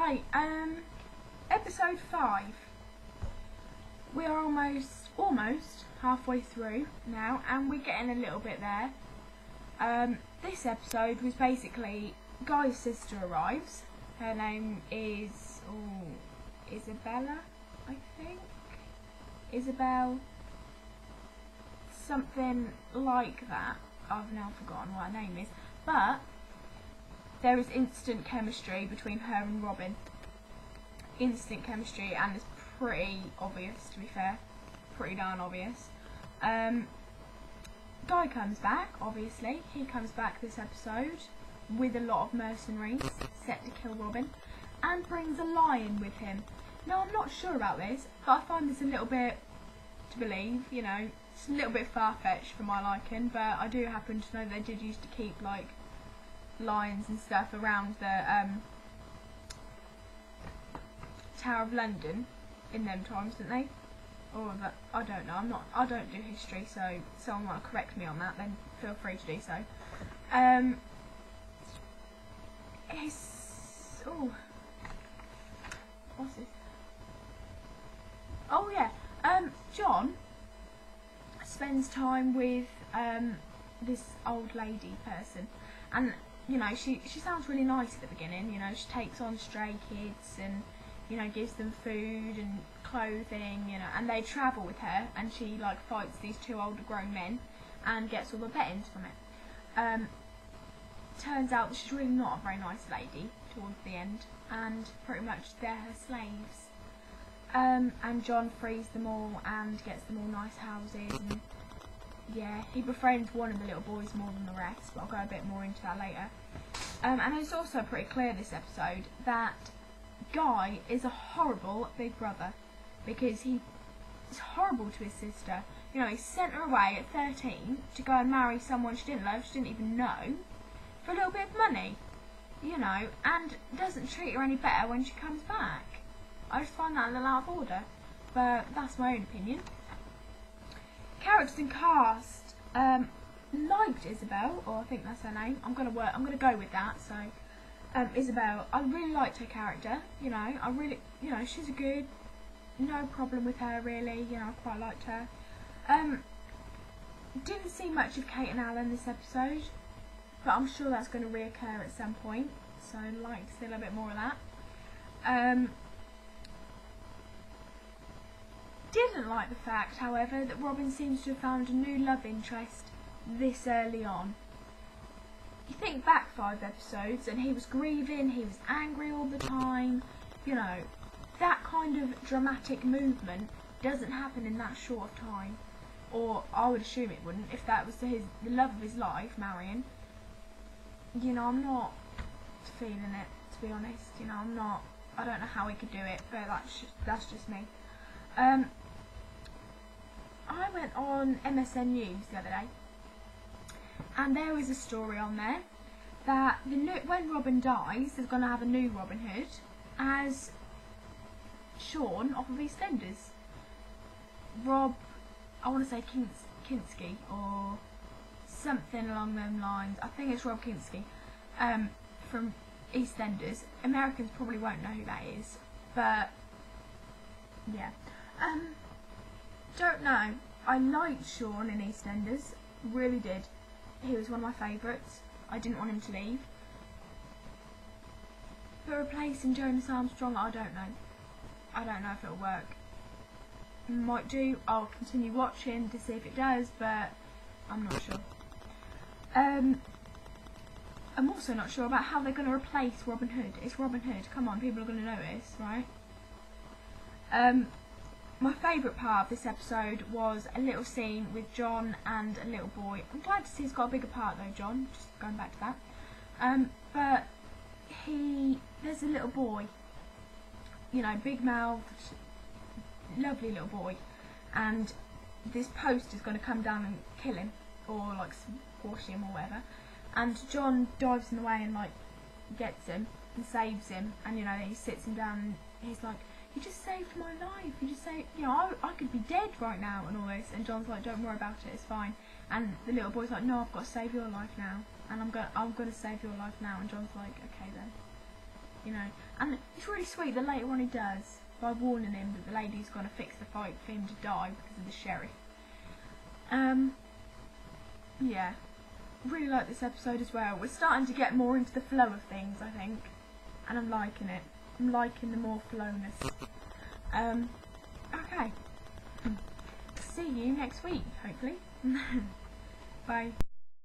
Right, episode 5. We are almost halfway through now, and we're getting a little bit there. This episode was basically Guy's sister arrives. Her name is Isabella, I think. Isabel, something like that. I've now forgotten what her name is, but there is instant chemistry between her and Robin. Instant chemistry, and it's pretty obvious, to be fair. Pretty darn obvious. Guy comes back, obviously. He comes back this episode with a lot of mercenaries set to kill Robin, and brings a lion with him. Now, I'm not sure about this, but I find this a little bit to believe, you know. It's a little bit far-fetched for my liking, but I do happen to know they did used to keep, like, lions and stuff around the Tower of London in them times, didn't they? Or that, I don't know. I don't do history, so if someone want to correct me on that, then feel free to do so. What's this? Oh yeah. John spends time with this old lady person, and you know, she sounds really nice at the beginning. You know, she takes on stray kids and, you know, gives them food and clothing, you know, and they travel with her, and she like fights these two older grown men and gets all the bettings from it. Turns out that she's really not a very nice lady towards the end, and pretty much they're her slaves. And John frees them all and gets them all nice houses, and yeah, he befriends one of the little boys more than the rest, but I'll go a bit more into that later. And it's also pretty clear this episode that Guy is a horrible big brother, because he is horrible to his sister. You know, he sent her away at 13 to go and marry someone she didn't love, she didn't even know, for a little bit of money, you know, and doesn't treat her any better when she comes back. I just find that a little out of order, but that's my own opinion. Characters and cast, liked Isabel, or I think that's her name. I'm gonna go with that. So, Isabel, I really liked her character. You know, she's a good, no problem with her really. You know, I quite liked her. Didn't see much of Kate and Alan this episode, but I'm sure that's going to reoccur at some point. So I'd like to see a little bit more of that. Didn't like the fact, however, that Robin seems to have found a new love interest this early on. You think back 5 episodes and he was grieving, he was angry all the time, you know, that kind of dramatic movement doesn't happen in that short of time, or I would assume it wouldn't if that was the love of his life, Marion. You know, I'm not feeling it, to be honest. You know, I don't know how he could do it, but that's just me. I went on MSN News the other day, and there was a story on there that when Robin dies, there's going to have a new Robin Hood as Sean off of EastEnders. Rob, I want to say Kinski or something along them lines. I think it's Rob Kinski from EastEnders. Americans probably won't know who that is, but yeah. Don't know. I liked Sean in EastEnders, really did. He was one of my favourites. I didn't want him to leave. But replacing Jonas Armstrong, I don't know. I don't know if it'll work. Might do. I'll continue watching to see if it does, but I'm not sure. I'm also not sure about how they're going to replace Robin Hood. It's Robin Hood. Come on, people are going to notice, right? My favourite part of this episode was a little scene with John and a little boy. I'm glad to see he's got a bigger part though, John, just going back to that. But there's a little boy, you know, big-mouthed, lovely little boy, and this post is going to come down and kill him, or like squash him or whatever, and John dives in the way and like gets him and saves him, and you know, he sits him down and he's like, "You just saved my life, you just saved, you know, I could be dead right now," and all this, and John's like, "Don't worry about it, it's fine." And the little boy's like, "No, I've got to save your life now, and I'm gonna save your life now," and John's like, "Okay then." you know. And it's really sweet that later on he does, by warning him that the lady's going to fix the fight for him to die because of the sheriff. Yeah, really like this episode as well. We're starting to get more into the flow of things, I think, and I'm liking it. I'm liking the more flowness. Okay. See you next week, hopefully. Bye.